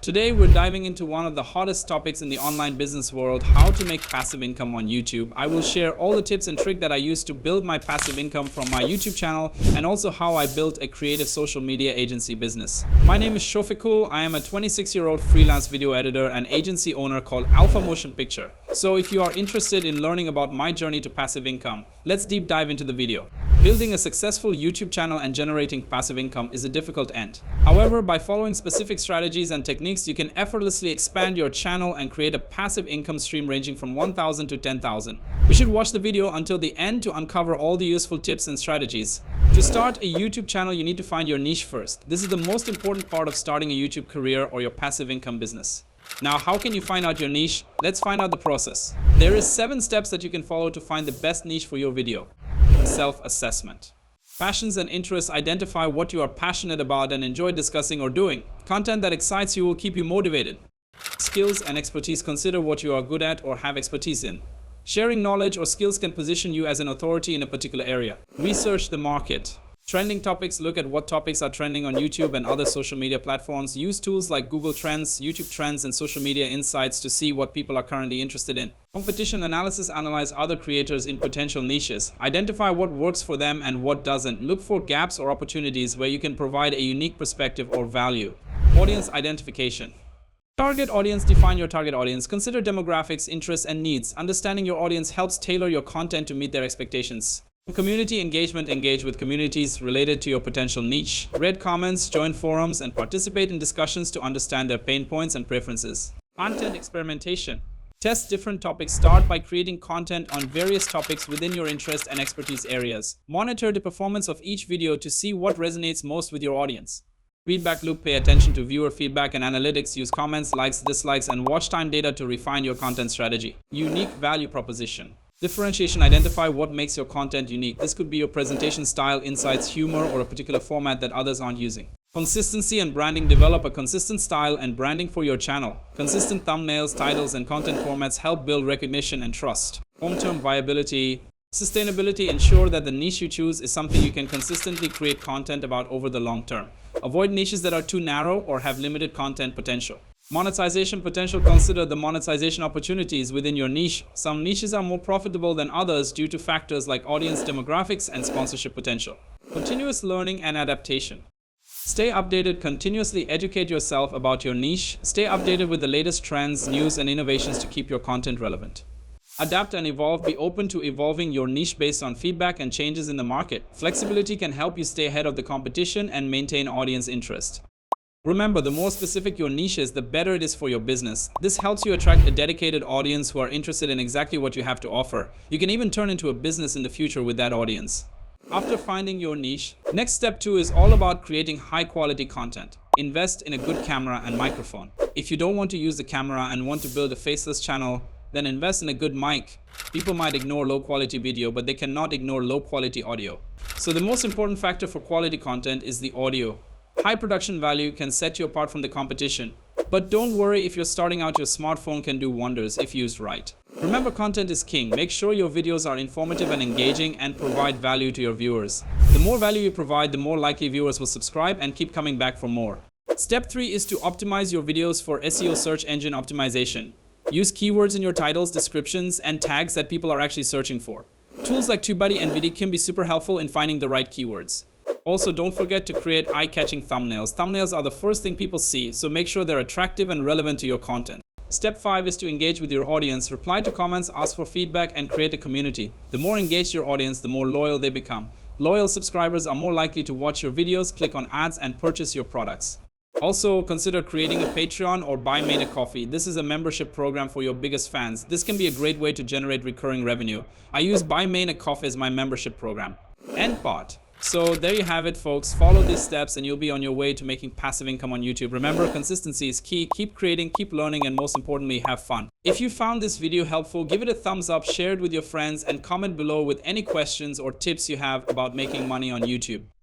Today, we're diving into one of the hottest topics in the online business world, how to make passive income on YouTube. I will share all the tips and tricks that I use to build my passive income from my YouTube channel and also how I built a creative social media agency business. My name is Sofikul. I am a 26-year-old freelance video editor and agency owner called Alpha Motion Picture. So if you are interested in learning about my journey to passive income, let's deep dive into the video. Building a successful YouTube channel and generating passive income is a difficult end. However, by following specific strategies and techniques, you can effortlessly expand your channel and create a passive income stream ranging from 1,000 to 10,000. You should watch the video until the end to uncover all the useful tips and strategies. To start a YouTube channel, you need to find your niche first. This is the most important part of starting a YouTube career or your passive income business. Now, how can you find out your niche? Let's find out the process. There is 7 steps that you can follow to find the best niche for your video. Self-assessment. Passions and interests. Identify what you are passionate about and enjoy discussing or doing. Content that excites you will keep you motivated. Skills and expertise. Consider what you are good at or have expertise in. Sharing knowledge or skills can position you as an authority in a particular area. Research the market. Trending topics. Look at what topics are trending on YouTube and other social media platforms. Use tools like Google Trends, YouTube Trends, and social media insights to see what people are currently interested in. Competition analysis. Analyze other creators in potential niches. Identify what works for them and what doesn't. Look for gaps or opportunities where you can provide a unique perspective or value. Audience identification. Target audience. Define your target audience. Consider demographics, interests, and needs. Understanding your audience helps tailor your content to meet their expectations. Community engagement. Engage with communities related to your potential niche. Read comments, join forums, and participate in discussions to understand their pain points and preferences. Content experimentation. Test different topics. Start by creating content on various topics within your interest and expertise areas. Monitor the performance of each video to see what resonates most with your audience. Feedback loop. Pay attention to viewer feedback and analytics. Use comments, likes, dislikes, and watch time data to refine your content strategy. Unique value proposition. Differentiation. Identify what makes your content unique. This could be your presentation style, insights, humor, or a particular format that others aren't using. Consistency and branding. Develop a consistent style and branding for your channel. Consistent thumbnails, titles, and content formats help build recognition and trust. Long-term viability. Sustainability. Ensure that the niche you choose is something you can consistently create content about over the long term. Avoid niches that are too narrow or have limited content potential. Monetization potential. Consider the monetization opportunities within your niche. Some niches are more profitable than others due to factors like audience demographics and sponsorship potential. Continuous learning and adaptation. Stay updated. Continuously educate yourself about your niche. Stay updated with the latest trends, news, and innovations to keep your content relevant. Adapt and evolve. Be open to evolving your niche based on feedback and changes in the market. Flexibility can help you stay ahead of the competition and maintain audience interest. Remember, the more specific your niche is, the better it is for your business. This helps you attract a dedicated audience who are interested in exactly what you have to offer. You can even turn into a business in the future with that audience. After finding your niche, next step 2 is all about creating high quality content. Invest in a good camera and microphone. If you don't want to use the camera and want to build a faceless channel, then invest in a good mic. People might ignore low quality video, but they cannot ignore low quality audio. So the most important factor for quality content is the audio. High production value can set you apart from the competition. But don't worry, if you're starting out, your smartphone can do wonders if used right. Remember, content is king. Make sure your videos are informative and engaging and provide value to your viewers. The more value you provide, the more likely viewers will subscribe and keep coming back for more. Step 3 is to optimize your videos for SEO, search engine optimization. Use keywords in your titles, descriptions, and tags that people are actually searching for. Tools like TubeBuddy and Vidi can be super helpful in finding the right keywords. Also, don't forget to create eye-catching thumbnails. Thumbnails are the first thing people see, so make sure they're attractive and relevant to your content. Step 5 is to engage with your audience. Reply to comments, ask for feedback, and create a community. The more engaged your audience, the more loyal they become. Loyal subscribers are more likely to watch your videos, click on ads, and purchase your products. Also, consider creating a Patreon or Buy Me a Coffee. This is a membership program for your biggest fans. This can be a great way to generate recurring revenue. I use Buy Me a Coffee as my membership program. End part. So there you have it, folks. Follow these steps and you'll be on your way to making passive income on YouTube. Remember, consistency is key. Keep creating, keep learning, and most importantly, have fun. If you found this video helpful, give it a thumbs up, share it with your friends, and comment below with any questions or tips you have about making money on YouTube.